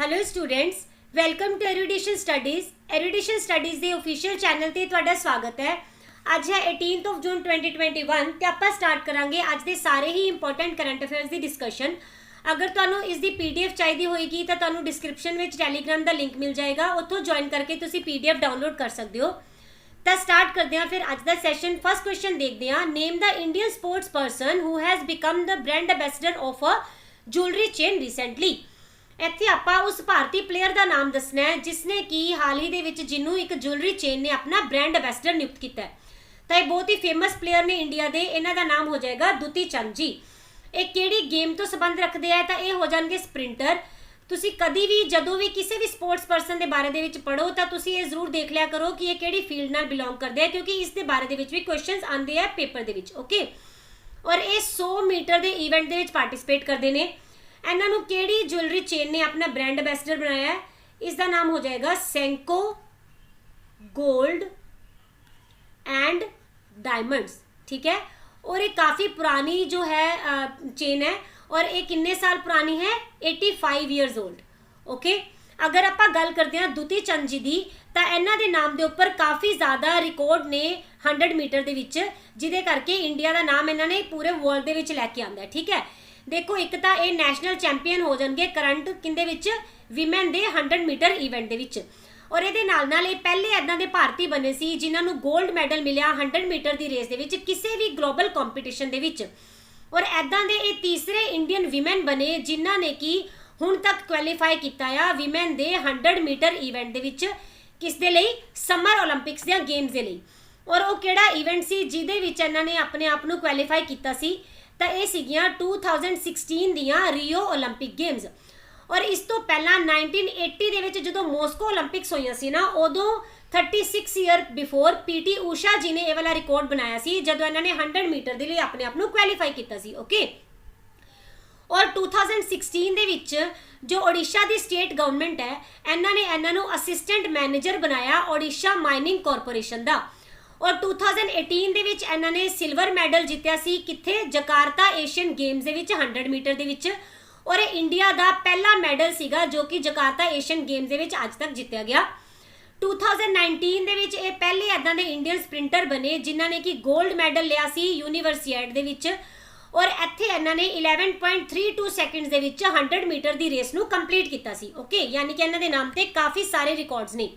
Hello students, welcome to erudition studies ਦੇ official channel ਤੇ ਤੁਹਾਡਾ ਸਵਾਗਤ ਹੈ। ਅੱਜ ਹੈ 18th of June 2021 ਤੇ ਆਪਾਂ ਸਟਾਰਟ ਕਰਾਂਗੇ ਅੱਜ ਦੇ ਸਾਰੇ ਹੀ ਇੰਪੋਰਟੈਂਟ ਕਰੰਟ ਅਫੇਅਰਸ ਦੀ ਡਿਸਕਸ਼ਨ। ਅਗਰ ਤੁਹਾਨੂੰ ਇਸ ਦੀ ਪੀਡੀਐਫ ਚਾਹੀਦੀ ਹੋਏਗੀ ਤਾਂ ਤੁਹਾਨੂੰ ਡਿਸਕ੍ਰਿਪਸ਼ਨ ਵਿੱਚ ਟੈਲੀਗ੍ਰਾਮ ਦਾ ਲਿੰਕ ਮਿਲ ਜਾਏਗਾ, ਉੱਥੋਂ ਜੁਆਇਨ ਕਰਕੇ ਤੁਸੀਂ ਪੀਡੀਐਫ ਡਾਊਨਲੋਡ ਕਰ ਸਕਦੇ ਹੋ। ਤਾਂ ਸਟਾਰਟ ਕਰਦੇ ਹਾਂ ਫਿਰ ਅੱਜ ਦਾ ਸੈਸ਼ਨ। ਫਸਟ ਕੁਐਸਚਨ ਦੇਖਦੇ ਹਾਂ, name the Indian sports person who has become the brand ambassador of a jewellery chain recently. ਇੱਥੇ ਆਪਾਂ ਉਸ ਭਾਰਤੀ ਪਲੇਅਰ ਦਾ ਨਾਮ ਦੱਸਣਾ ਹੈ ਜਿਸਨੇ ਕਿ ਹਾਲ ਹੀ ਦੇ ਵਿੱਚ ਜਿਹਨੂੰ ਇੱਕ ਜੁਐਲਰੀ ਚੇਨ ਨੇ ਆਪਣਾ ਬ੍ਰਾਂਡ ਐਂਬੈਸਡਰ ਨਿਯੁਕਤ ਕੀਤਾ ਹੈ। ਤਾਂ ਇਹ ਬਹੁਤ ਹੀ ਫੇਮਸ ਪਲੇਅਰ ਨੇ ਇੰਡੀਆ ਦੇ। ਇਹਨਾਂ ਦਾ ਨਾਮ ਹੋ ਜਾਏਗਾ ਦੁਤੀ ਚੰਦ ਜੀ। ਇਹ ਕਿਹੜੀ ਗੇਮ ਤੋਂ ਸੰਬੰਧ ਰੱਖਦੇ ਆ ਤਾਂ ਇਹ ਹੋ ਜਾਣਗੇ ਸਪ੍ਰਿੰਟਰ। ਤੁਸੀਂ ਕਦੀ ਵੀ ਜਦੋਂ ਵੀ ਕਿਸੇ ਵੀ ਸਪੋਰਟਸ ਪਰਸਨ ਦੇ ਬਾਰੇ ਦੇ ਵਿੱਚ ਪੜ੍ਹੋ ਤਾਂ ਤੁਸੀਂ ਇਹ ਜ਼ਰੂਰ ਦੇਖ ਲਿਆ ਕਰੋ ਕਿ ਇਹ ਕਿਹੜੀ ਫੀਲਡ ਨਾਲ ਬਿਲੋਂਗ ਕਰਦੇ ਆ, ਕਿਉਂਕਿ ਇਸ ਦੇ ਬਾਰੇ ਦੇ ਵਿੱਚ ਵੀ ਕੁਐਸਚਨਸ ਆਉਂਦੇ ਆ ਪੇਪਰ ਦੇ ਵਿੱਚ। ਓਕੇ, ਔਰ ਇਹ 100 ਮੀਟਰ ਦੇ ਇਵੈਂਟ ਦੇ ਵਿੱਚ ਪਾਰਟਿਸਿਪੇਟ ਕਰਦੇ ਨੇ। ਇਹਨਾਂ ਨੂੰ ਕਿਹੜੀ ਜੁਐਲਰੀ ਚੇਨ ਨੇ ਆਪਣਾ ਬ੍ਰਾਂਡ ਐਂਬੈਸਡਰ ਬਣਾਇਆ ਹੈ? ਇਸ ਦਾ ਨਾਮ ਹੋ ਜਾਏਗਾ ਸੈਂਕੋ गोल्ड एंड डायमंड्स। ठीक है, और ये काफ़ी पुरानी जो है चेन है और ये कितने साल पुरानी है? 85 ईयर्स ओल्ड। ओके, अगर आप गल करते हैं दुती चंद जी की तो इन्हों के नाम के उपर काफ़ी ज़्यादा रिकॉर्ड ने 100 मीटर के विच, जिहदे करके इंडिया का नाम इन्होंने पूरे वर्ल्ड के विच लैके आंदा है। ठीक है, देखो एक तो ये नैशनल चैंपीयन हो जाएंगे करंट किंदे विच विमेन दे 100 मीटर इवेंट दे विच। और ये पहले इदां दे भारती बने सी जिन्होंने गोल्ड मैडल मिलिया 100 मीटर की रेस के किसी भी ग्लोबल कॉम्पीटिशन के विच। और इदां दे ये तीसरे इंडियन विमेन बने जिन्हों ने कि हुण तक क्वालीफाई किया आ विमेन दे 100 मीटर इवेंट के विच, किस दे लई? समर ओलंपिक्स दे गेम्स दे लई। और वो किहड़ा इवेंट सी जिहदे विच इन्होंने अपने आप नूं क्वालीफाई किया सी? तो ये सीगियां 2016 दियां रियो ओलंपिक गेम्स। और इस तो पहला 1980 ਦੇ ਵਿੱਚ ਜਦੋਂ ਮੋਸਕੋ ओलंपिक्स ਹੋਈਆਂ ਸੀ ਨਾ, ਉਦੋਂ 36 year before PT Usha ji ਨੇ ਇਹ ਵਾਲਾ ਰਿਕਾਰਡ ਬਣਾਇਆ ਸੀ ਜਦੋਂ ਇਹਨਾਂ ਨੇ 100 ਮੀਟਰ ਦੇ ਲਈ ਆਪਣੇ ਆਪ ਨੂੰ ਕੁਆਲੀਫਾਈ ਕੀਤਾ ਸੀ। ਓਕੇ, और 2016 ਦੇ ਵਿੱਚ ਜੋ ओडिशा ਦੀ ਸਟੇਟ ਗਵਰਨਮੈਂਟ ਹੈ ਇਹਨਾਂ ਨੇ ਇਹਨਾਂ ਨੂੰ ਅਸਿਸਟੈਂਟ ਮੈਨੇਜਰ ਬਣਾਇਆ ओडिशा ਮਾਈਨਿੰਗ ਕਾਰਪੋਰੇਸ਼ਨ ਦਾ। और 2018 ਦੇ ਵਿੱਚ ਇਹਨਾਂ ਨੇ ਸਿਲਵਰ ਮੈਡਲ ਜਿੱਤਿਆ ਸੀ ਕਿੱਥੇ? ਜਕਾਰਤਾ ਏਸ਼ੀਅਨ ਗੇਮਸ ਦੇ ਵਿੱਚ 100 ਮੀਟਰ ਦੇ ਵਿੱਚ। और इंडिया का पहला मैडल सीगा जो कि जकार्ता एशियन गेम्स के विच अज तक जितया गया। 2019 ਦੇ ਵਿੱਚ ਇਹ ਪਹਿਲੇ ਇਦਾਂ ਦੇ ਇੰਡੀਅਨ ਸਪ੍ਰਿੰਟਰ ਬਣੇ ਜਿਨ੍ਹਾਂ ਨੇ ਕਿ 골ਡ ਮੈਡਲ ਲਿਆ ਸੀ ਯੂਨੀਵਰਸਿਆਡ ਦੇ ਵਿੱਚ। ਔਰ ਇੱਥੇ ਇਹਨਾਂ ਨੇ 11.32 ਸੈਕਿੰਡਸ ਦੇ ਵਿੱਚ 100 ਮੀਟਰ ਦੀ ਰੇਸ ਨੂੰ ਕੰਪਲੀਟ ਕੀਤਾ ਸੀ। ਓਕੇ, ਯਾਨੀ ਕਿ ਇਹਨਾਂ ਦੇ ਨਾਮ ਤੇ ਕਾਫੀ ਸਾਰੇ ਰਿਕਾਰਡਸ ਨੇ।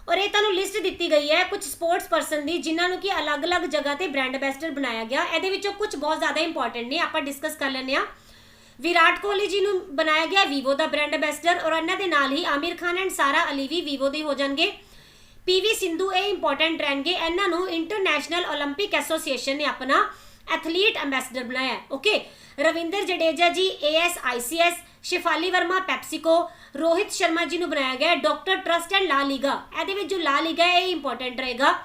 और ये ਤੁਹਾਨੂੰ ਲਿਸਟ ਦਿੱਤੀ ਗਈ ਹੈ ਕੁਝ ਸਪੋਰਟਸ ਪਰਸਨ ਦੀ ਜਿਨ੍ਹਾਂ ਨੂੰ ਕਿ ਅਲੱਗ-ਅਲੱਗ ਜਗ੍ਹਾ ਤੇ ਬ੍ਰਾਂਡ ਐਂਬੈਸਡਰ ਬਣਾਇਆ ਗਿਆ। ਇਹਦੇ ਵਿੱਚੋਂ ਕੁਝ ਬਹੁਤ ਜ਼ਿਆਦਾ ਇੰਪੋਰਟੈਂਟ ਨੇ, ਆਪਾਂ ਡਿਸਕਸ ਕਰ ਲੈਂਦੇ ਹਾਂ। विराट कोहली जी ਨੂੰ बनाया गया वीवो का ब्रांड एंबेसडर और इन्हों के नाल ही आमिर खान एंड सारा अली भी वीवो के हो जाएंगे। पीवी सिंधु ये इंपॉर्टेंट रहेंगे, इन्हों इंटरनेशनल ओलंपिक एसोसीएशन ने अपना एथलीट एंबेसडर बनाया। Okay, Ravinder Jadeja ji ASICS, Shafali Verma PepsiCo, Rohit Sharma ji को बनाया गया doctor trust and La Liga. ये जो ला लीगा है ये इंपॉर्टेंट रहेगा।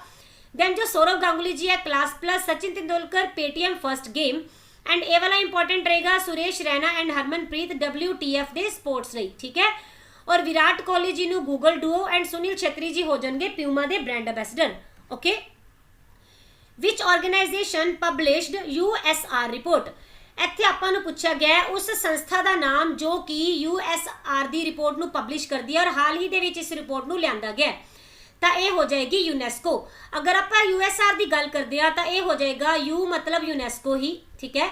दैन जो सौरव गांगुली जी है class plus, Sachin Tendulkar Paytm first game and A वाला इंपॉर्टेंट रहेगा सुरेश रैना एंड हरमनप्रीत WTF दे स्पोर्ट्स रही। ठीक है, और विराट कोहली जी नू Google Duo and Sunil Chhetri ji हो जाएंगे प्यूमा दे brand ambassador. Okay, which organisation published USR report. ਇੱਥੇ ਆਪਾਂ ਨੂੰ ਪੁੱਛਿਆ ਗਿਆ ਉਸ ਸੰਸਥਾ ਦਾ ਨਾਮ ਜੋ ਕਿ USR ਦੀ ਰਿਪੋਰਟ ਨੂੰ ਪਬਲਿਸ਼ ਕਰਦੀ ਹੈ ਔਰ ਹਾਲ ਹੀ ਦੇ ਵਿੱਚ ਇਸ ਰਿਪੋਰਟ ਨੂੰ ਲਿਆਂਦਾ ਗਿਆ। ਤਾਂ ਇਹ ਹੋ ਜਾਏਗੀ यूनेस्को। अगर आप USR की गल करते हैं तो यह हो जाएगा U मतलब यूनेस्को ही। ठीक है,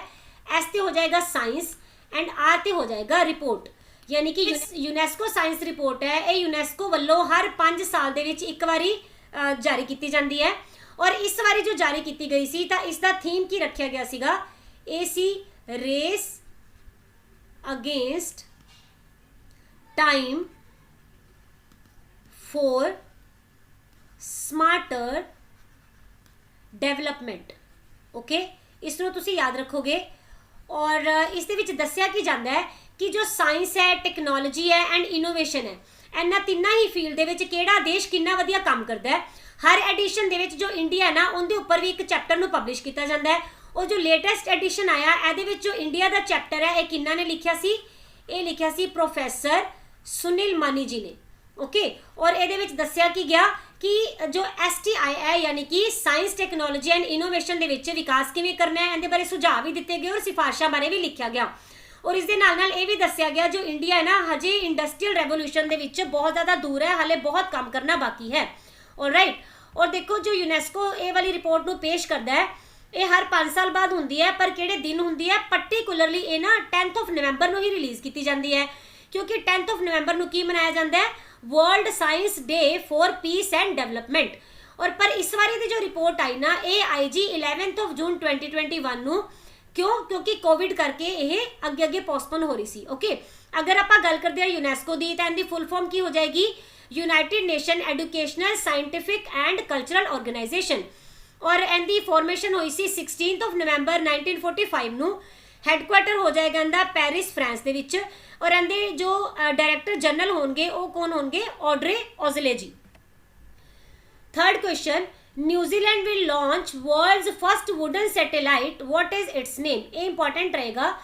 S ते हो जाएगा साइंस एंड R ते हो जाएगा रिपोर्ट, यानी कि यूनेस्को साइंस रिपोर्ट है। ये यूनेस्को वालों हर 5 साल के विच एक बारी जारी की जाती है। और इस बारी जो जारी की गई सी तो इसका थीम की रखा गया सीगा? ये सी race against time for smarter development. Okay, इसनों तुसी याद रखोगे। और इस दे विच दस्सिया की जाता है कि जो साइंस है, टैक्नोलॉजी है एंड इनोवेशन है, इन्हां तिन्नां ही फील्ड दे विच किहड़ा देश किन्ना वधिया काम करता है। हर एडिशन दे विच जो इंडिया है ना उनके उपर भी एक चैप्टर नूं पब्लिश किया जाता है। और जो लेटेस्ट एडिशन आया ये विच जो इंडिया का चैप्टर है ये किन्ना ने लिखिया सी? ये लिखिया सी प्रोफैसर सुनील मानी जी ने। ओके, और ये दस्सिया की गया कि जो STI है यानी कि साइंस टैक्नोलॉजी एंड इनोवेशन के विकास किवें करना है, इहदे बारे सुझाव भी दिते गए और सिफारिशां बारे भी लिखा गया। और इस दे नाल ये भी दस्सिया गया जो इंडिया है ना हजे इंडस्ट्रीयल रेवोल्यूशन दे विच बहुत ज़्यादा दूर है, हाले बहुत काम करना बाकी है। ऑलराइट, और देखो जो यूनेस्को ये वाली रिपोर्ट नूं पेश करता है ये हर 5 साल बाद होंदी है, पर किहड़े दिन होंदी है पर्टिकुलरली ये ना 10 नवंबर नूं ही रिलीज़ की जाती है, क्योंकि 10 नवंबर नूं की मनाया जाता है world science day for piece and development. और पर इस बारी की जो रिपोर्ट आई ना ये आई जी 11 जून 2021 नूं, क्यों? क्योंकि कोविड करके ये अगे अगे पोस्टपोन हो रही सी। ओके, अगर आप गल करते हैं यूनेस्को की तो इनकी फुल फॉर्म की हो जाएगी United Nation Educational Scientific and Cultural Organisation. और इनकी फॉर्मेशन हुई सी 16 नवंबर 1945 नूं। हैडक्वार्टर हो जाएगा इनका पेरिस फ्रांस दे विच। और इनके जो डायरैक्टर जनरल होंगे वो कौन होंगे? Audrey Azoulay ji. Third question, New Zealand will launch world's first wooden satellite, what is its name? ये इंपॉर्टेंट रहेगा।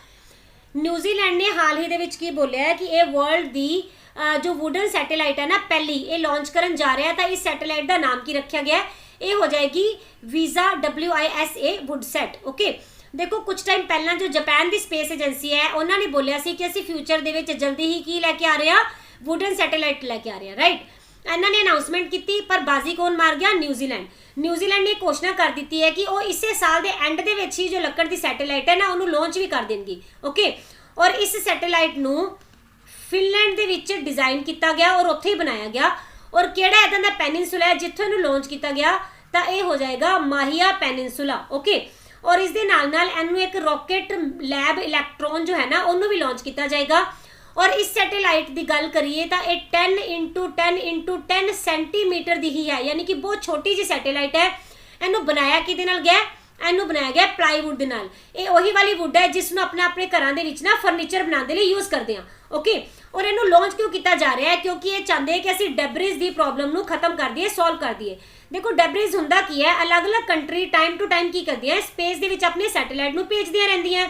न्यूजीलैंड ने हाल ही दे विच की बोलिया है कि ये वर्ल्ड दी जो वुडन सैटेलाइट है ना पहली ये लॉन्च करन जा रहा है। तो इस सैटेलाइट का नाम की रखा गया है? ये हो जाएगी वीजा WISA वुडसैट। ओके, देखो कुछ टाइम पहला जो जापान की स्पेस एजेंसी है उन्होंने बोलिया सी कि असीं फ्यूचर दे विच जल्दी ही की लैके आ रहे हैं? वुडन सैटेलाइट लैके आ रहे हैं। राइट, इन्होंने अनाउंसमेंट की, पर बाजी कौन मार गया? न्यूजीलैंड। न्यूजीलैंड ने घोषणा कर दी है कि वो इसे साल के एंड दे विच ही जो लक्कड़ की सैटेलाइट है ना उन्होंने लॉन्च भी कर देंगी। ओके, और इस सैटेलाइट नूं फिनलैंड दे विच डिजाइन किया गया और उत्थे ही बनाया गया। और किहड़ा इदां दा पेनिनसुला है जित्थों इहनूं लॉन्च किया गया? तो यह हो जाएगा माहिया पेनिनसुला। ओके, और इस दे नाल नाल इहनूं एक रॉकेट लैब इलैक्ट्रॉन जो है ना उन्होंने भी लॉन्च किया जाएगा। और इस सैटेलाइट की गल करिए तो यह 10 × 10 × 10 सेंटीमीटर की ही है, यानी कि बहुत छोटी जी सैटेलाइट है। इनू बनाया कि गया? इनू बनाया गया प्लाईवुड दे नाल। ये वही वाली वुड है जिसनों अपने घरों के विच ना फर्नीचर बनाने लिए यूज़ करते हैं। ओके, और इनू लॉन्च क्यों किया जा रहा है? क्योंकि ये चाहते हैं कि असीं डेब्रिज की प्रॉब्लम नूं खत्म कर दिए, सॉल्व कर दिए। देखो डेब्रिज हुंदा की है, अलग अलग कंट्री टाइम टू टाइम की करती है स्पेस दे विच अपने सैटेलाइट नूं भेजदियां रहिंदियां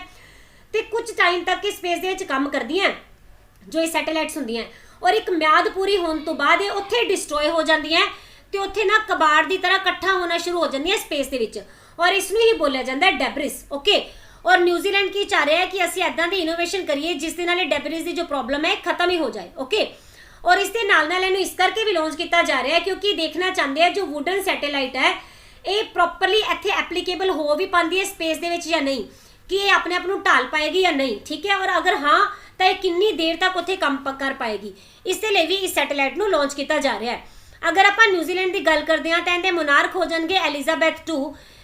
ते कुछ टाइम तक ये स्पेस दे विच काम करदियां जो ये सैटेलाइट्स होंदियां, और एक म्याद पूरी होने तो बाद ये उत्थे डिस्ट्रॉय हो जांदियां ते उत्थे ना कबाड़ की तरह इकट्ठा होना शुरू हो जांदियां स्पेस दे विच, और इसनूं ही बोलिया जांदा है डेब्रिस। ओके, और न्यूजीलैंड की चाह रहा है कि असीं इदां दी इनोवेशन करिए जिस दे नाल डेब्रिस की जो प्रॉब्लम है खत्म ही हो जाए। ओके, और इस दे नाल नाल इहनूं इस करके भी लॉन्च किया जा रहा है क्योंकि देखना चाहते हैं जो वुडन सैटेलाइट है ये प्रॉपरली इत्थे एप्लीकेबल हो भी पाती है स्पेस दे विच या नहीं, कि ये अपने आप नूं ढाल पाएगी या नहीं। ठीक है, और अगर हाँ तो ये कितनी देर तक उत्थे काम कर पाएगी, इसके लिए भी इस सैटेलाइट नूं लॉन्च किया जा रहा है। अगर आप न्यूजीलैंड की गल करते हैं तो इनके मोनार्क हो जाएंगे एलिजाबैथ II,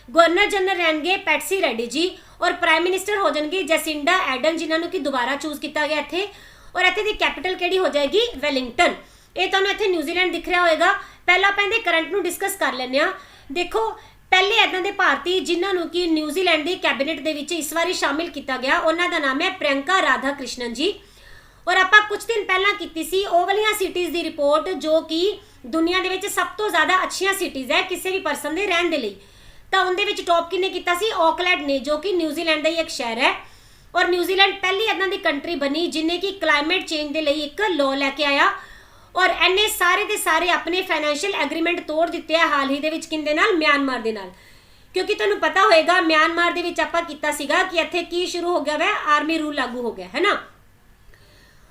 गवर्नर जनरल रहेंगे पैटसी रेड्डी जी, और प्राइम मिनिस्टर हो जाएंगे जैसिंडा एडन जिन्होंने कि दोबारा चूज किया गया इत्थे। और इत्थे दी कैपिटल किहड़ी हो जाएगी? वेलिंगटन। ये तुहानूं इत्थे न्यूजीलैंड दिख रहा होएगा। पहला आपां इहदे करंट नूं डिस्कस कर लैंदे आ। देखो पहले इदां दे भारती जिन्होंने कि न्यूजीलैंड की कैबिनेट दे विच इस बारी शामिल किया गया उन्हां दा नाम है प्रियंका राधा कृष्णन जी। और आपां कुछ दिन पहला कीती सी ओ वालियां सिटीज़ की रिपोर्ट जो कि दुनिया दे विच सब तो ज़्यादा अच्छियां सिटीज़ है किसी भी परसन दे रहण दे लई, तो उनदे विच टॉप किने कीता सी? ऑकलैंड ने, जो कि न्यूजीलैंड का ही एक शहर है। और न्यूजीलैंड पहली इदां दी कंट्री बनी जिन्हें कि क्लाइमेट चेंज के लिए एक लॉ लैके आया, और इन्हें सारे के सारे अपने फाइनैंशियल एग्रीमेंट तोड़ दिते हैं हाल ही दे विच किंदे नाल? म्यांमार दे नाल। क्योंकि तुहानूं पता होएगा म्यांमार दे विच आपां कीता सीगा कि इत्थे की शुरू हो गया वै? आर्मी रूल लागू हो गया है ना।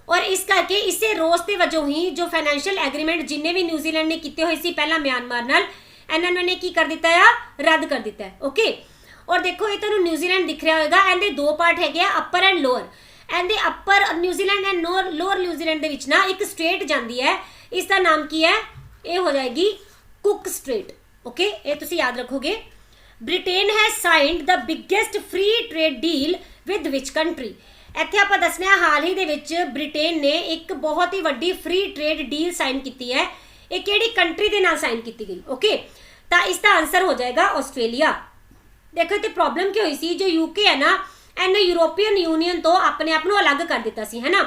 और इस करके इसे रोस के वजों ही जो फाइनैंशियल एग्रीमेंट जिन्हें भी न्यूजीलैंड ने किए हुए सी पहला म्यांमार नाल, इन्होंने की कर दिता है? रद्द कर दिता है। ओके, और देखो ये तुहानूं न्यूजीलैंड दिख रहा होगा, इहदे दो पार्ट है अपर एंड लोअर। इहदे अपर न्यूजीलैंड एंड लोअर न्यूजीलैंड दे विच ना एक स्ट्रेट जाती है, इसका नाम की है? ये हो जाएगी कुक स्ट्रेट। ओके, ये तुसीं याद रखोगे। Britain has signed the biggest free trade deal with which country? इत्थे आपां दसने हाल ही दे विच ब्रिटेन ने एक बहुत ही वड्डी फ्री ट्रेड डील साइन की है। ये किहड़ी कंट्री दे नाल साइन की गई? ओके, तो इसका आंसर हो जाएगा ऑस्ट्रेलिया। देखो इत्थे प्रॉब्लम क्या हुई सी, जो यूके है ना इन्हें यूरोपीयन यूनीयन तो अपने आप को अलग कर दिता सी, है ना।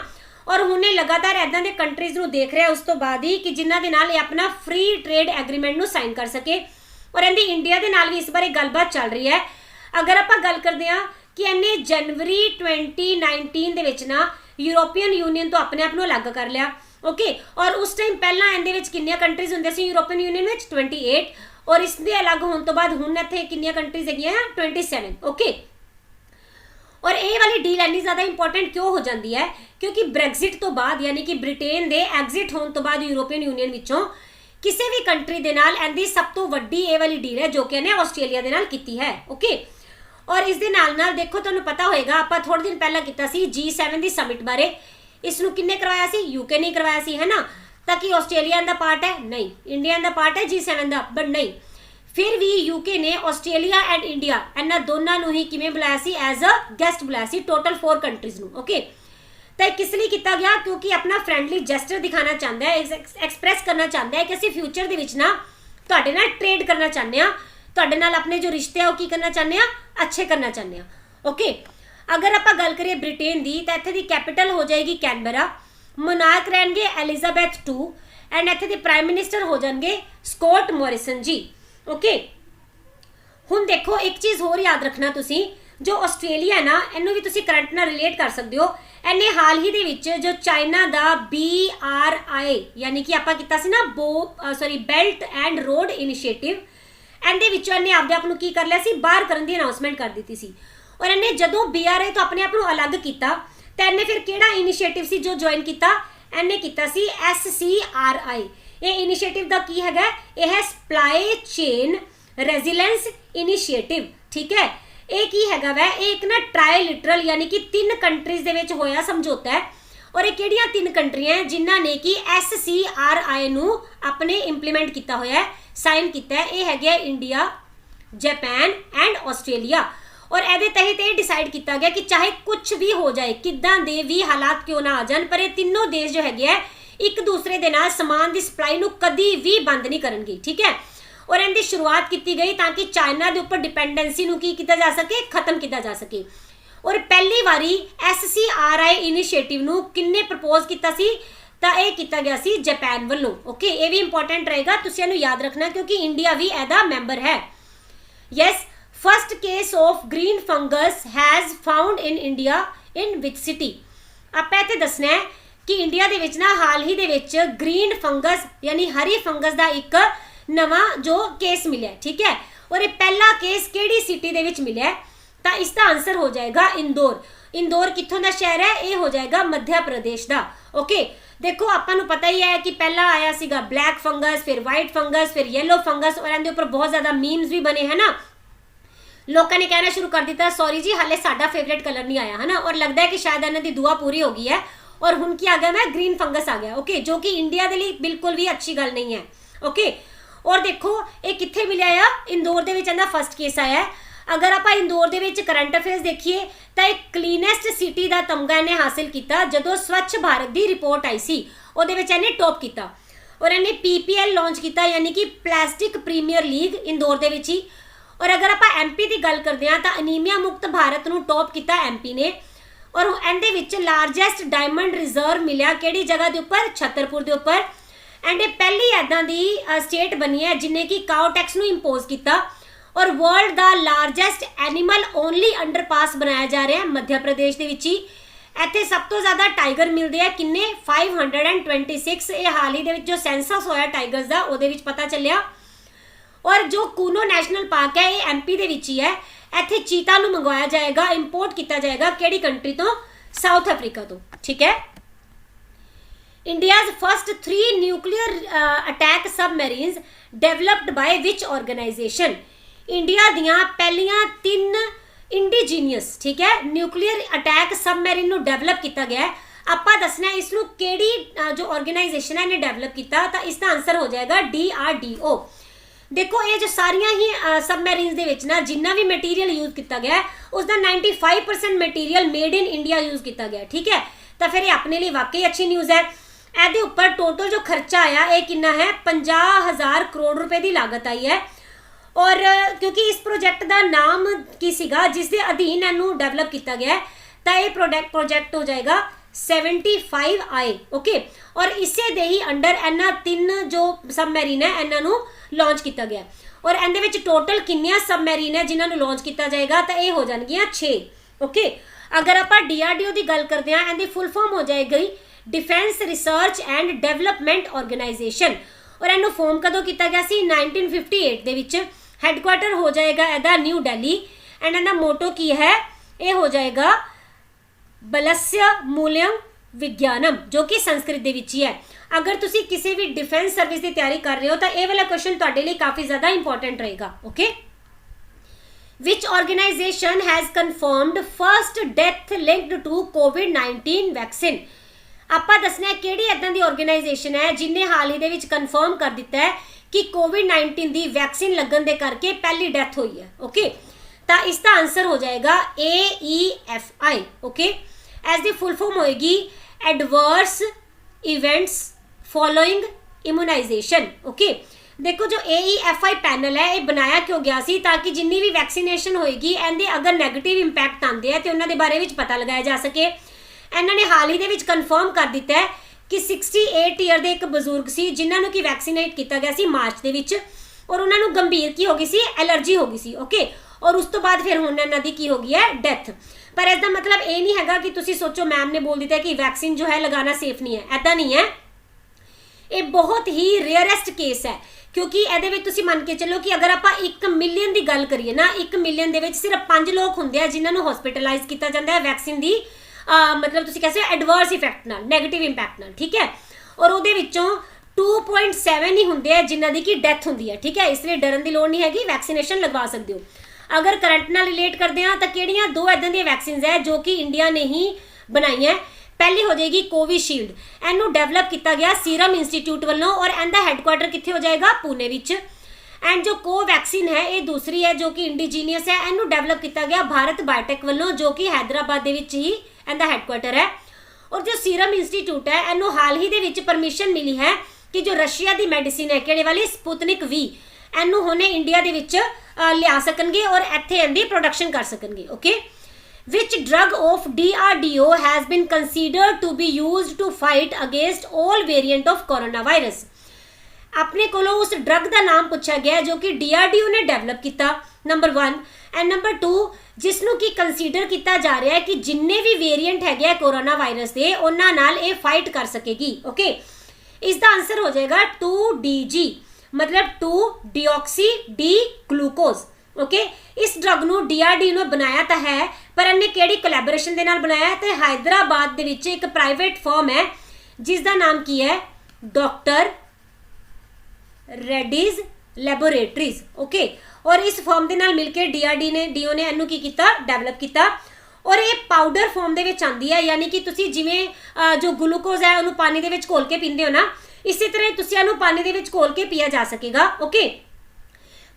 और हुणे लगातार इदां दे कंट्रीज़ नूं देख रहा उस तो बाद ही कि जिन्हां दे नाल अपना फ्री ट्रेड एग्रीमेंट नूं साइन कर सके। और इहदी इंडिया दे नाल भी इस बारे गलबात चल रही है। अगर आपां गल करदे हां कि इन्हें जनवरी 2019 दे विच ना यूरोपीयन यूनीयन तो अपने आप को अलग कर लिया। ओके, और उस टाइम पहला इहदे विच कितनियां कंट्रीज हुंदियां सी यूरोपीयन यूनीयन विच? 28, और इसके अलग होने तो बाद हुण इत्थे कितनियां कंट्रीज हैगियां? 27। ओके, और ये वाली डील इन्नी ज़्यादा इंपॉर्टेंट क्यों हो जाती है क्योंकि ब्रैगजिट तो बाद यानी कि ब्रिटेन के एग्जिट होने तो बाद यूरोपीयन यूनियन विचों किसी भी कंट्री के नाल इनकी सब तो वड्डी ये वाली डील है जो कि इन्हें आस्ट्रेलिया के नाल कीती है। ओके, और इस दे नाल देखो तुहानूं पता होएगा आप थोड़े दिन पहला किया G7 की समिट बारे, इसनूं किन्ने करवाया सी, यूके ने करवाया सी, है ना। ताकि आस्ट्रेलिया का पार्ट है नहीं, इंडिया का पार्ट है G7 का, बट नहीं फिर भी यूके ने आस्ट्रेलिया एंड इंडिया इन्होंने दोनों ही किवें बुलाया सी, एज अ गेस्ट बुलाया सी, टोटल 4 कंट्रीज नूं। ओके, तो किस लिए किया गया क्योंकि अपना फ्रेंडली जेस्टर दिखाना चाहता है, एक्सप्रैस करना चाहता है कि असीं फ्यूचर दे विच ना तुहाडे नाल ट्रेड करना चाहते हैं, तुहाडे नाल अपने जो रिश्ते हैं वो की करना चाहते हैं, अच्छे करना चाहते हैं। ओके, अगर आप गल करिए ब्रिटेन की तो इत्थे दी कैपिटल हो जाएगी कैनबरा, मोनार्क रहणगे एलिजाबैथ II एंड इत्थे दे प्राइम मिनिस्टर हो जाएंगे स्कॉट मॉरिसन जी। ओके, हुण देखो एक चीज़ होर याद रखना तुसीं, जो आस्ट्रेलिया ना इनू भी तुसीं करंट नाल रिलेट कर सकते हो। इन्हें हाल ही दे विच जो चाइना दा BRI यानी कि आपां कीता सी ना बेल्ट एंड रोड इनिशिएटिव, इहदे विचों इन्हें आपदे आप नूं की कर लिया सी, बाहर करन दी अनाउंसमेंट कर दी सी। और इन्हें जदों BRI तो अपने आप नूं अलग किया तो इन्हें फिर किहड़ा इनिशिएटिव सी जो ज्वाइन किया, इन्हें किया सी SCRI। ये इनिशिएटिव का की है, यह है सप्लाई चेन रेजिलेंस इनिशिएटिव। ठीक है, ये की है वै एक ना ट्रायलिटरल यानी कि 3 कंट्रीज दे विच होया समझौता है। और ये किहड़ियां 3 कंट्रियां हैं जिन्हां ने कि SCRI नूं अपने इंप्लीमेंट किया होया है, साइन किया है। ये है इंडिया, जापान एंड आस्ट्रेलिया। और ये तहत ये डिसाइड किया गया कि चाहे कुछ भी हो जाए, किदां दे भी हालात क्यों ना आ जान, पर ये तीनों देश जो है एक दूसरे के नाल समान की सप्लाई नूं कदी भी बंद नहीं करनगे। ठीक है, और इनकी शुरुआत की गई ताकि चाइना के उपर डिपेंडेंसी नूं की किया जा सके, खत्म किया जा सके। और पहली बारी SCRI इनिशिएटिव नूं किन्ने प्रपोज किया सी, तां यह किया गया सी जापान वालों। ओके, ये भी इंपॉर्टेंट रहेगा, तुसीं इहनूं याद रखना क्योंकि इंडिया भी एदा मैंबर है। Yes, first case of green fungus has found in India in which city. आपां इत्थे दसना है कि इंडिया दे विच ना हाल ही दे विच ग्रीन फंगस यानी हरी फंगस का एक नवा जो केस मिले। ठीक है, और ये पहला केस केड़ी सिटी दे विच मिले, तो इसका आंसर हो जाएगा इंदौर। इंदौर कित्थों का शहर है, ये हो जाएगा मध्य प्रदेश का। ओके, देखो आपां नूं पता ही है कि पहला आया सीगा ब्लैक फंगस, फिर वाइट फंगस, फिर येलो फंगस, और इनके उपर बहुत ज़्यादा मीम्स भी बने हैं ना। लोगों ने कहना शुरू कर दिया सॉरी जी हाले साडा फेवरेट कलर नहीं आया, है ना। और लगता है कि शायद इन्हों की दुआ पूरी हो गई है और हुण की आ गया मैं ग्रीन फंगस आ गया। ओके, जो कि इंडिया के लिए बिल्कुल भी अच्छी गल नहीं है। ओके, और देखो ये कित्थे मिलिया आ, इंदौर दे विच इहदा फर्स्ट केस आया है। अगर आप इंदौर दे विच करंट अफेयर्स देखिए तो एक क्लीनेस्ट सिटी का तमगा इन्हें हासिल किया जदों स्वच्छ भारत की रिपोर्ट आई सी, उहदे विच इन्हें टॉप किया। और इन्हें PPL लॉन्च किया यानी कि प्लास्टिक प्रीमियर लीग इंदौर दे विच ही। और अगर आप MP की गल करते हैं तो अनीमिया मुक्त भारत नूं टॉप किया MP ने। और इहदे विच लार्जेस्ट डायमंड रिजर्व मिलिया किहड़ी जगह के उपर, छतरपुर के उपर। एंड ये पहली ऐदा की स्टेट बनी है जिन्हें कि काउ टैक्स नूं इंपोज किया। और वर्ल्ड का लार्जेस्ट एनीमल ओनली अंडरपास बनाया जा रहा है मध्य प्रदेश के विच ही। इत्थे सब तो ज़्यादा टाइगर मिलते हैं किन्ने 526। ये हाल ही दे विच जो सेंसस होया टाइगर्स का उहदे विच पता चलिया। और जो कूनो नेशनल पार्क है ये MP दे विच ही है। इत्थे चीता नूं मंगवाया जाएगा, इंपोर्ट किया जाएगा किहड़ी कंट्री तो, साउथ अफ्रीका तो। ठीक है, India's first 3 nuclear attack submarines developed by which organisation. India दियां पहलियां 3 इंडिजीनियस, ठीक है, न्यूक्लियर अटैक सबमरीन नूं डेवलप किया गया है। आपां दसना इसनूं किहड़ी जो ऑर्गेनाइजेशन है इन्हें डेवलप किया, तो इसका आंसर हो जाएगा DRDO। देखो ये जो सारिया ही सबमरीन्स दे विच ना जिन्ना भी मटीरियल यूज किया गया है उसका 95% material made in India use किया गया। ठीक है, तो फिर ये अपने लिए वाकई अच्छी न्यूज़ है। ਇਹਦੇ ਉੱਪਰ टोटल जो खर्चा आया ये कितना है 50,000 करोड़ रुपए की लागत आई है। और क्योंकि इस प्रोजेक्ट का नाम की सीगा जिस दे अधीन इनू डेवलप किया गया तो ये प्रोजेक्ट हो जाएगा 75I। ओके, और इसे दे ही अंडर इन्हां 3 जो सबमरीन है इन्हों लॉन्च किया गया। और इहदे विच टोटल कितनियां सबमरीन है जिन्होंने लॉन्च किया जाएगा तो ये हो जाएगियां 6। ओके, अगर आप DRDO की गल करते हैं इहदी फुल फॉर्म हो जाएगी Defence Research and Development Organisation. और इनू फॉर्म कदों किया गया सी 1958 दे विच। हैडक्वार्टर हो जाएगा इहदा न्यू दिल्ली। एंड इहदा मोटो की है ये हो जाएगा बलस्य मूल्यम विज्ञानम, जो कि संस्कृत दे विच ही है। अगर तुसी किसी भी डिफेंस सर्विस की तैयारी कर रहे हो तो ये वाला क्वेश्चन तुहाडे लिए काफ़ी ज़्यादा इंपॉर्टेंट रहेगा। Okay, which organisation has confirmed first death linked to कोविड-19 वैक्सीन। ਆਪਾਂ ਦੱਸਣਾ ਕਿਹੜੀ ਇਦਾਂ ਦੀ ਆਰਗੇਨਾਈਜੇਸ਼ਨ ਹੈ ਜਿਨੇ ਹਾਲ ਹੀ ਦੇ ਵਿੱਚ ਕਨਫਰਮ ਕਰ ਦਿੱਤਾ ਹੈ ਕਿ ਕੋਵਿਡ-19 ਦੀ ਵੈਕਸੀਨ ਲੱਗਣ ਦੇ ਕਰਕੇ ਪਹਿਲੀ ਡੈਥ ਹੋਈ ਹੈ। ਓਕੇ, ਤਾਂ ਇਸ ਦਾ ਆਨਸਰ ਹੋ ਜਾਏਗਾ AEFI। ਓਕੇ, ਐਸ ਦੀ ਫੁੱਲ ਫਾਰਮ ਹੋਏਗੀ adverse events following immunisation. Okay, देखो जो AEFI पैनल है ये बनाया क्यों गया सी ताकि जिन्नी भी वैक्सीनेशन होएगी इनके अगर नैगेटिव इंपैक्ट आते हैं तो उन्होंने बारे में पता लगाया जा सके। इन्होंने हाल ही दे कन्फर्म कर दिता है कि 68 ईयर के एक बजुर्ग सी जिन्होंने कि वैक्सीनेट किया गया सी मार्च के विच, और उन्होंने गंभीर की हो गई सी एलर्जी हो गई सी। ओके, और उस तो बाद फिर हुण इन्हां दी की हो गई है डेथ। पर इसका मतलब ये नहीं है कि तुसी सोचो मैम ने बोल दिता है कि वैक्सीन जो है लगाना सेफ नहीं है, ऐसा नहीं है। ये बहुत ही रेयरेस्ट केस है क्योंकि ये मन के चलो कि अगर आप 1 मिलियन की गल करिए ना, 1 मिलियन के सिर्फ 5 लोग होंगे हैं जिन्होंने हॉस्पिटलाइज किया जाता है वैक्सीन की मतलब तुसी कह सकते हो एडवर्स इफैक्ट नाल, नैगेटिव इंपैक्ट नाल। ठीक है, और वो 2.7 ही होंगे हैं जिन्हों की डेथ होंगी है। ठीक है, इसलिए डरन की लोड़ नहीं हैगी, वैक्सीनेशन लगवा सकते हो। अगर करंट नाल रिलेट करते हैं तो किहड़ियां 2 इदां दी वैक्सीन है जो कि इंडिया ने ही बनाई है। पहली हो जाएगी कोविशील्ड, इनू डेवलप किया गया सीरम इंस्टीट्यूट वालों और इनका हैडक्वार्टर कित्थे हो जाएगा पुणे विच। एंड जो कोवैक्सीन है ये दूसरी है जो कि इंडिजीनियस है, इनू डेवलप किया गया भारत बायोटेक वालों जो कि हैदराबाद दे विच ही इनका हैडक्वार्टर है। और जो सीरम इंस्टीट्यूट है इनू हाल ही दे विच परमिशन मिली है कि जो रशिया की मेडिसिन है किहड़े वाली स्पुतनिक V इनू हुणे इंडिया दे विच लिया सकणगे और इत्थे इहदी प्रोडक्शन कर सकणगे। Okay, which drug of DRDO has been considered to be used to fight against all variant of corona virus. अपने कोलों उस ड्रग का नाम पूछा गया जो कि DRDO ने डेवलप किया, नंबर 1। एंड नंबर 2 जिसनों की कंसीडर किया जा रहा है कि जिन्ने भी वेरिएंट है कोरोना वायरस के उन्हां नाल ये फाइट कर सकेगी। ओके, इसका आंसर हो जाएगा 2DG मतलब 2-डिऑक्सी डी ग्लूकोज। ओके, इस ड्रग नू DRDO ने बनाया तो है पर इन्हें केड़ी कोलैबोरेशन दे नाल बनाया है तो हैदराबाद दे विच एक प्राइवेट फर्म है जिसका नाम की है डॉक्टर रेड्डीज लैबोरेटरीज। ओके, और इस फर्म के नाल मिलकर DRDO ने इनू की किया डेवलप किया और ये पाउडर फॉर्म दे विच आंदी है, यानी कि तुसी जिवें जो ग्लूकोज है उन्होंने पानी दे विच घोल के पींदे हो ना, इसी तरह तुसी इहनूं पानी दे विच घोल के पिया जा सकेगा। ओके,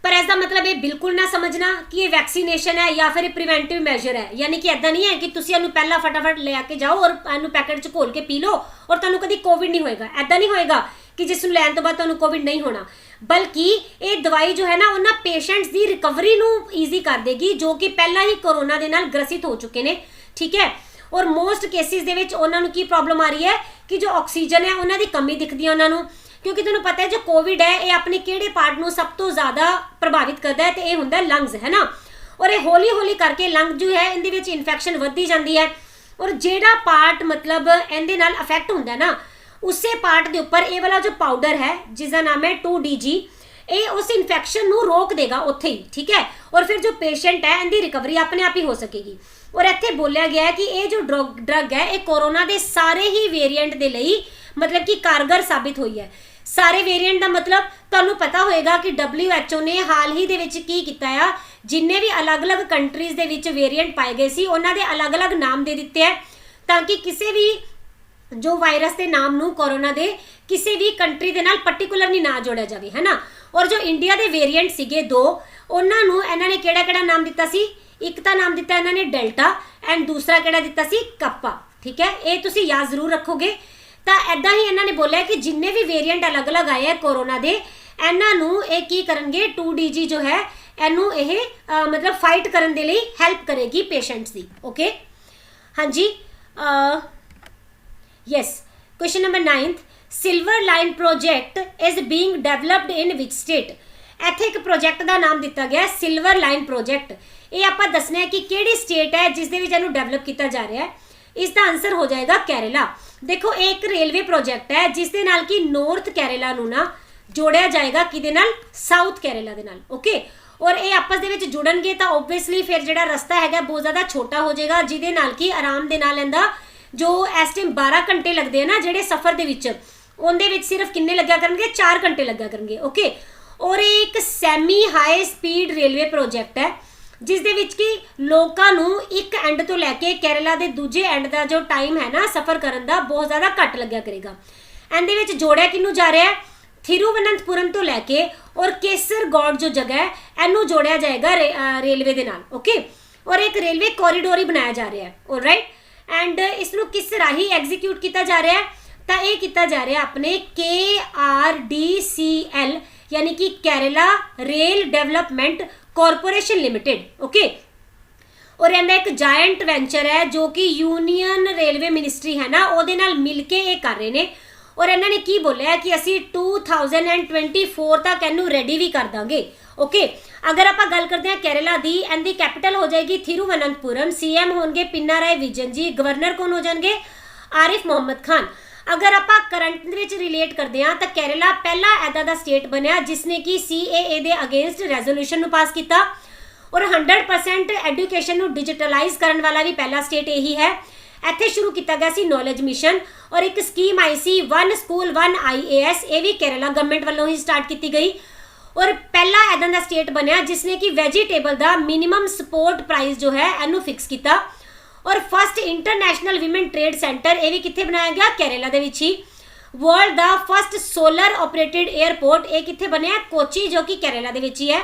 पर इसका मतलब ये बिल्कुल ना समझना कि ये वैक्सीनेशन है या फिर प्रिवेंटिव मैजर है, यानी कि ऐसा नहीं है कि तुसी इहनूं पहला फटाफट ले आके जाओ और इहनूं पैकेट च घोल के पी लो और तुहानूं कभी कोविड नहीं होएगा। ऐसा नहीं होएगा कि जिसनूं लैण तो बाद तुहानूं कोविड नहीं होना, बल्कि ये दवाई जो है ना उन्हां पेशेंट्स की रिकवरी नूं ईजी कर देगी जो कि पहला ही कोरोना दे नाल ग्रसित हो चुके हैं। ठीक है, और मोस्ट केसिस दे विच उन्हां नूं की प्रॉब्लम आ रही है कि जो ऑक्सीजन है उन्हां दी कमी दिखती है उन्हां नूं, क्योंकि तुहानूं पता है जो कोविड है ये अपने किहड़े पार्ट नूं सब तो ज़्यादा प्रभावित करता है तो ये हुंदा लंग्स है ना, और ये हौली हौली करके लंग जो है इहदे विच इन्फैक्शन वधदी जांदी है और जिहड़ा पार्ट मतलब इहदे नाल अफैक्ट हुंदा ना उसे पार्ट के उपर ये वाला जो पाउडर है जिसका नाम है 2DG ये उस इन्फैक्शन नूं रोक देगा उत्थे ही। ठीक है, और फिर जो पेशेंट है इनकी रिकवरी अपने आप ही हो सकेगी। और इत्थे बोलिया गया है कि ये जो ड्रग है ये कोरोना के सारे ही वेरिएंट के लिए मतलब कि कारगर साबित हुई है। सारे वेरिएंट का मतलब तुहानूं पता होएगा कि WHO ने हाल ही दे विच की कीता है, जिन्ने भी अलग अलग कंट्रीज़ दे विच वेरिएंट पाए गए सी उन्हां दे अलग अलग नाम दे दिते हैं ताकि किसी भी जो वायरस के नाम नूं कोरोना दे किसी भी कंट्री के नाल पर्टिकुलर नहीं ना जोड़िया जाए, है ना। और जो इंडिया के वेरिएंट सीगे 2 उन्हां नूं इन्हां ने किहड़ा नाम दिता सी, एक तो नाम दिता इन्हां ने डेल्टा एंड दूसरा किहड़ा दिता सी कप्पा। ठीक है, ये तुसीं याद जरूर रखोगे। तो ऐदा ही इन्होंने बोलिया कि जिन्ने भी वेरिएंट अलग अलग आए हैं कोरोना के इन्हों ये की करनगे 2DG जो है इनू ये मतलब फाइट करने के लिए हैल्प करेगी पेशेंट्स की। ओके, हाँ जी, yes. Question number 9 silver line project is being developed in which state. इत्थे एक प्रोजेक्ट का नाम दिता गया सिल्वर लाइन प्रोजेक्ट। ये आपां दसना है कि किहड़ी स्टेट है जिस दे विच इहनूं डेवलप किया जा रहा है। इसका आंसर हो जाएगा केरला। देखो एक रेलवे प्रोजेक्ट है जिस दे नाल कि नॉर्थ केरला नूं ना जोड़िया जाएगा किदे नाल, साउथ केरला दे नाल। ओके, और ये आपस दे विच जुड़नगे तो ओबवियसली फिर जिहड़ा रस्ता हैगा बहुत ज़्यादा छोटा हो जाएगा, जिहदे नाल कि आराम दे नाल इहदा जो इस टाइम 12 घंटे लगते हैं ना जिहड़े सफ़र दे विच, उहदे विच सिर्फ किन्ने लग्या करनगे, 4 घंटे लग्या करनगे। ओके, और ये एक semi high speed railway project है जिस दे विच कि लोकां नूं एक एंड तो लैके केरला दे दूजे एंड का जो टाइम है ना सफ़र करन दा बहुत ज़्यादा घट लग्या करेगा। इहदे विच जोड़िया किनू जा रहा है, थिरुवनंतपुरम तो लैके और केसरगौड जो जगह है इनू जोड़िया जाएगा रेलवे दे नाल। ओके, और एक रेलवे कॉरीडोर ही बनाया जा रहा है। ऑलराइट, एंड इसनू किस राही एग्जीक्यूट किया जा रहा है, तो ये किया जा रहा है अपने KRDCL यानी कि Kerala rail development corporation limited. Okay, और इहदा एक जायंट वेंचर है जो कि यूनियन रेलवे मिनिस्ट्री है ना उहदे नाल मिल के ये कर रहे हैं। और इन्होंने की बोलिया कि असी 2024 तक इनू रेडी भी कर देंगे। ओके, अगर आप गल करते हैं केरला दी, इनकी कैपिटल हो जाएगी थिरुवनंतपुरम, CM होंगे पिनाराई विजयन जी, गवर्नर कौन हो जाएंगे, आरिफ मोहम्मद खान। अगर आप करंट विच रिलेट करते हैं तो केरला पहला ऐदा दा स्टेट बनया जिसने कि CAA दे अगेंस्ट रेजोल्यूशन नू पास किया, और 100% एजुकेशन नू डिजिटलाइज करने वाला भी पहला स्टेट यही है। इत्थे शुरू किया गया सी नॉलेज मिशन, और एक स्कीम आई सी 1 स्कूल 1 IAS, ये भी केरला गवर्नमेंट वालों ही स्टार्ट की गई, और पहला ऐदा दा स्टेट बनया जिसने कि वैजीटेबल का मिनिमम सपोर्ट प्राइस जो है इनू फिक्स किया। और first international women trade centre ये भी कित्थे बनाया गया, केरला दे विच ही। वर्ल्ड दा फर्स्ट सोलर ऑपरेटेड एयरपोर्ट ये कित्थे बनया, कोची, जो कि केरला दे विच ही है।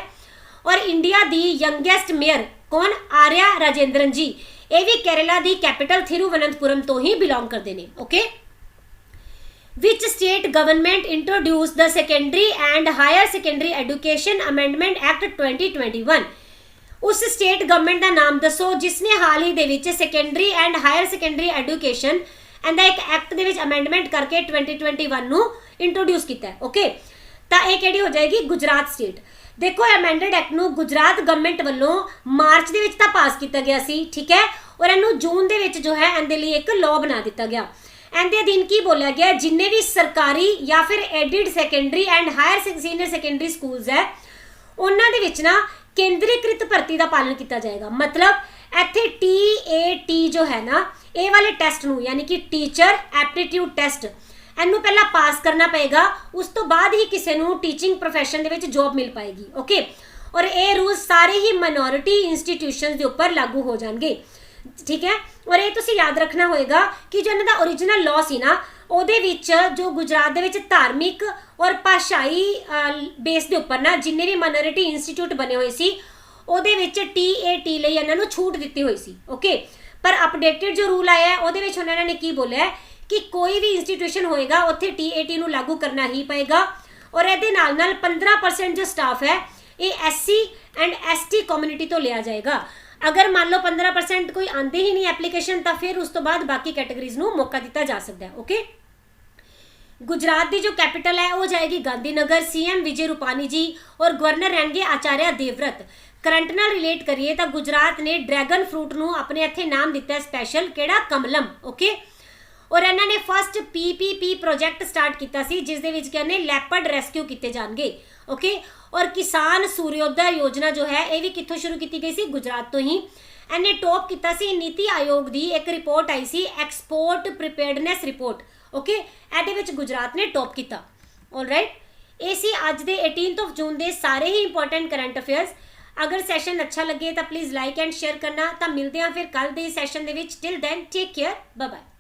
और इंडिया दी यंगेस्ट मेयर कौन, आर्या राजेंद्रन जी, ये भी केरला दी कैपिटल थिरुवनंतपुरम तो ही बिलोंग करते हैं। Okay, which state government introduce the secondary and higher secondary education amendment act 2021। उस स्टेट गवर्नमेंट का नाम दसो जिसने हाल ही दे विच secondary and higher secondary education and एक एक्ट दे विच अमेंडमेंट करके 2021 नू इंट्रोड्यूस किया है। ओके, तो ये केड़ी हो जाएगी, गुजरात स्टेट। देखो अमेंडेड एक्ट नू गुजरात गवर्नमेंट वालों मार्च दे विच तां पास किया गया सी, ठीक है, और इनू जून दे विच जो है इहदे लिए एक लॉ बना दिता गया। इहदे अधीन की बोलिया गया, जिन्ने भी सरकारी या फिर aided secondary and higher senior secondary schools है उन्हां दे विच ना केंद्रीकृत भर्ती का पालन किया जाएगा। मतलब इत्थे TAT जो है ना ये वाले टेस्ट नू यानी कि टीचर एप्टीट्यूड टेस्ट इनू पहला पास करना पएगा, उस तो बाद ही किसी नू teaching profession they which job मिल पाएगी। ओके, और ये रूल सारे ही माइनॉरिटी इंस्टीट्यूशनस के उपर लागू हो जाएंगे, ठीक है। और ये तुसीं याद रखना होएगा कि जो इन्हां दा ओरिजिनल लॉ सी ना ਉਹਦੇ ਵਿੱਚ जो गुजरात ਦੇ ਵਿੱਚ धार्मिक और भाषाई बेस ਦੇ ਉੱਪਰ ਨਾ ਜਿੰਨੇ ਵੀ ਮਾਈਨੋਰਿਟੀ ਇੰਸਟੀਚਿਊਟ ਬਣੇ ਹੋਏ ਸੀ ਉਹਦੇ ਵਿੱਚ TAT ਲਈ ਇਹਨਾਂ ਨੂੰ ਛੂਟ ਦਿੱਤੀ ਹੋਈ ਸੀ। ਓਕੇ, पर अपडेटेड जो रूल आया है ਉਹਦੇ ਵਿੱਚ ਉਹਨਾਂ ਨੇ ਕੀ ਬੋਲਿਆ कि कोई भी इंस्टीट्यूशन होएगा उत्थे TAT ਨੂੰ लागू करना ही पएगा। और ਇਹਦੇ ਨਾਲ 15% जो स्टाफ है ये SC एंड ST कम्यूनिटी तो लिया जाएगा। अगर मान लो 15% कोई आते ही नहीं एप्लीकेशन तो फिर उस तो बाद बाकी कैटेगरीज नू मौका दिता जा सकता है। ओके, गुजरात की जो कैपिटल है वो जाएगी गांधीनगर, CM विजय रूपानी जी और गवर्नर रहेंगे आचार्य देवव्रत। करंट नाल रिलेट करिए तो गुजरात ने ड्रैगन फ्रूट नू अपने इत्थे नाम दिता है स्पैशल, केड़ा, कमलम। ओके, और इन्होंने फर्स्ट PPP प्रोजैक्ट स्टार्ट किया सी जिस दे विच कहने लैपर्ड रेस्क्यू किए जाएंगे। ओके, और किसान सूर्योदय योजना जो है ये भी कित्थों शुरू की गई सी, गुजरात तो ही। इन्हें टॉप किया सी नीति आयोग की एक रिपोर्ट आई सी एक्सपोर्ट प्रिपेयर्डनेस रिपोर्ट। ओके, ਇਹਦੇ ਵਿੱਚ गुजरात ने टॉप किया। ऑलराइट, ये सी अज दे 18 जून के सारे ही इंपॉर्टेंट करंट अफेयर्स। अगर सैशन अच्छा लगे तो प्लीज़ लाइक एंड शेयर करना। तो मिलते हैं फिर कल के सैशन के। Till then take care, bye bye.